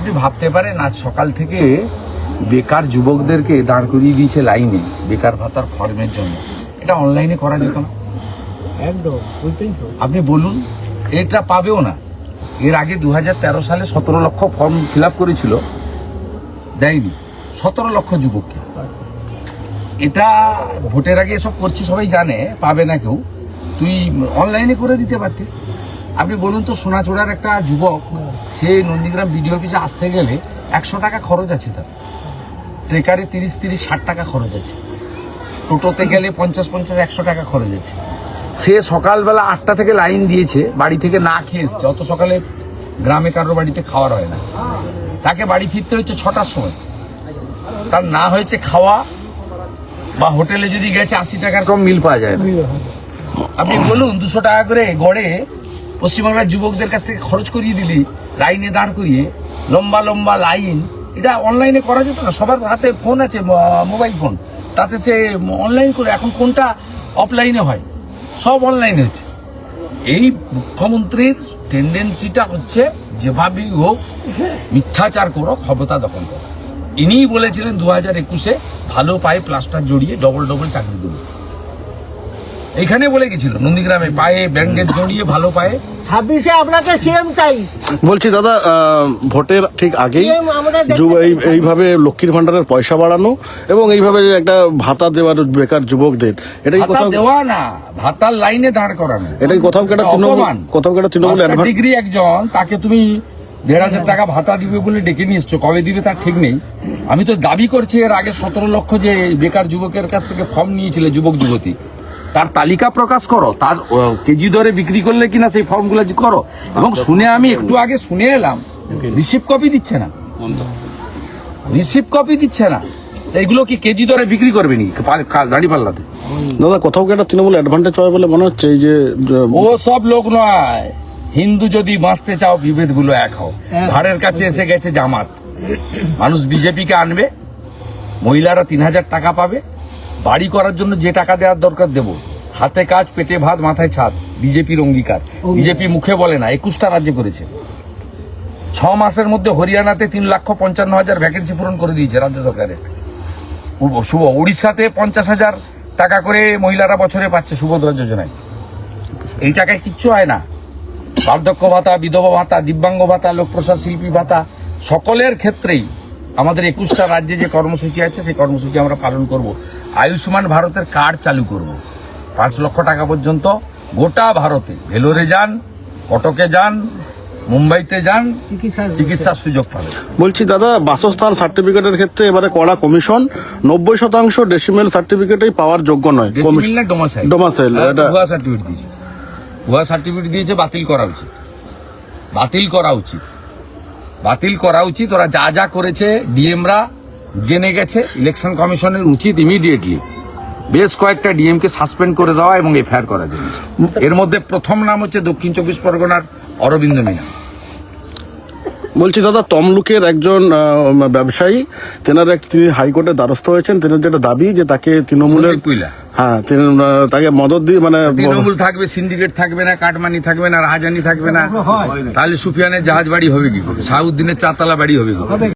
আপনি ভাবতে পারেন আজ সকাল থেকে বেকার যুবকদেরকে দাঁড় করিয়ে দিয়েছে লাইনে বেকার ভাতার ফর্মের জন্য। এটা অনলাইনে করা যেত না? একদম আপনি বলুন, এটা পাবেও না। এর আগে 2013 সালে 17 লক্ষ ফর্ম ফিল আপ করেছিল, দেয়নি 17 লক্ষ যুবককে। এটা ভোটের আগে এসব করছি, সবাই জানে, পাবে না কেউ। তুই অনলাইনে করে দিতে পারতিস। আপনি বলুন তো, সোনাচূড়ার একটা যুবক, সে নন্দীগ্রাম বিডিও অফিসে আসতে গেলে 100 টাকা খরচ আছে তার, ট্রেকারে 30-60 টাকা খরচ আছে, টোটোতে গেলে 50-100 টাকা খরচ আছে। সে সকালবেলা 8টা থেকে লাইন দিয়েছে, বাড়ি থেকে না খেয়ে এসছে। অত সকালে গ্রামে কারোর বাড়িতে খাওয়ার হয় না, তাকে বাড়ি ফিরতে হচ্ছে 6টার সময়। তার না হয়েছে খাওয়া, বা হোটেলে যদি গেছে 80 টাকার কম মিল পাওয়া যায় না। আপনি বলুন, 200 টাকা করে গড়ে পশ্চিমবাংলার যুবকদের কাছ থেকে খরচ করিয়ে দিলি, লাইনে দাঁড় করিয়ে, লম্বা লম্বা লাইন। এটা অনলাইনে করা যেত না? সবার হাতে ফোন আছে, মোবাইল ফোন, তাতে সে অনলাইন করে। এখন কোনটা অফলাইনে হয়? সব অনলাইনে হচ্ছে। এই মুখ্যমন্ত্রীর টেন্ডেন্সিটা হচ্ছে যেভাবেই হোক মিথ্যাচার করো, ক্ষমতা দখল করো। ইনিই বলেছিলেন 2021-এ ভালো পায়ে প্লাস্টার জড়িয়ে ডবল চাকরি দেবো। এইখানে বলে গেছিল নন্দীগ্রামে, পায়ে ব্যান্ডেজ জড়িয়ে ভালো পায়ে। 26-এ আপনাকে সিএম চাই। বলছি দাদা, ভোটের ঠিক আগেই এইভাবে লক্ষ্মীর ভান্ডারের পয়সা বাড়ানো এবং এইভাবে একটা ভাতা দেওয়ার বেকার যুবকদের, এটাই ভাতা দেওয়া না, ভাতার লাইনে দাঁড় করানো। এটাই কোথাও কেটে তৃণমূল ডিগ্রি একজন, তাকে তুমি 1,500 টাকা ভাতা দিবে বলে ডেকে নিয়ে এসছো, কবে দিবে তার ঠিক নেই। আমি তো দাবি করছি, এর আগে 17 লক্ষ যে বেকার যুবকের কাছ থেকে ফর্ম নিয়েছিল যুবক যুবতী, তার তালিকা প্রকাশ করো, তার কেজি দরে বিক্রি করলে কিনা সেই ফর্মগুলো করো। এবং শুনে আমি একটু আগে শুনে এলাম, রিসিপ্ট কপি দিচ্ছে না। এইগুলো কি কেজি দরে বিক্রি করবে নি দাঁড়ি পাল্লাতে? দাদা, কোথাও কি একটা তৃণমূল অ্যাডভান্টেজ পাবে বলে মনে হচ্ছে? এই যে ও সব লোক নয়, হিন্দু যদি বাঁচতে চাও বিভেদ গুলো এক হও। ঘাড়ের কাছে এসে গেছে জামাত, মানুষ বিজেপিকে আনবে, মহিলারা 3000 টাকা পাবে, বাড়ি করার জন্য যে টাকা দেওয়ার দরকার দেব, হাতে কাজ, পেটে ভাত, মাথায় ছাদ। বিজেপির অঙ্গীকার, বিজেপি মুখে বলে না, 21টা রাজ্যে করেছে। 6 মাসের মধ্যে হরিয়ানাতে 3,55,000 ভ্যাকেন্সি পূরণ করে দিয়েছে রাজ্য সরকারের। শুভ উড়িষ্যাতে 50,000 টাকা করে মহিলারা বছরে পাচ্ছে সুভদ্রা যোজনায়। এই টাকায় কিচ্ছু হয় না। বার্ধক্য ভাতা, বিধবা ভাতা, দিব্যাঙ্গ ভাতা, লোকপ্রসাদ শিল্পী ভাতা, সকলের ক্ষেত্রেই আমাদের 21টা রাজ্যে যে কর্মসূচি আছে, সেই কর্মসূচি আমরা পালন করব। আয়ুষ্মান ভারতের কার্ড চালু করব, 5 লক্ষ টাকা পর্যন্ত গোটা ভারতে। ভেলোরে যান, কটকে যান, মুম্বাইতে যান, চিকিৎসার সুযোগ পাবেন। বলছি দাদা, বাসস্থান সার্টিফিকেটের ক্ষেত্রে এবারে কড়া কমিশন, 90% ডেসিমেল সার্টিফিকেটেই পাওয়ার যোগ্য নয়। ডেসিমেল না ডোমাসাইল? ডোমাসাইল। ভুয়া সার্টিফিকেট দিয়েছে, ভুয়া সার্টিফিকেট দিয়েছে, বাতিল করা উচিত। ওরা যা যা করেছে ডিএমরা জেনে গেছে। ইলেকশন কমিশনের উচিত ইমিডিয়েটলি বেশ কয়েকটা ডিএমকে সাসপেন্ড করে দেওয়া এবং এফআইআর করা যায়। এর মধ্যে প্রথম নাম হচ্ছে দক্ষিণ 24 পরগনার অরবিন্দ মিনা। বলছি দাদা, তমলুকের একজন ব্যবসায়ী, তিনি হাইকোর্টের দ্বারস্থ হয়েছেন। তিনি যেটা দাবি যে তাকে তৃণমূলের, হ্যাঁ, তাকে মদত দিয়ে, মানে তৃণমূল থাকবে, সিন্ডিকেট থাকবে না, কাটমানি থাকবে না, রাহাজানি থাকবে না, তাহলে সুফিয়ানের জাহাজ বাড়ি হবে কি করে? শাহাবুদ্দিনের 4 তলা বাড়ি হবে কি করে?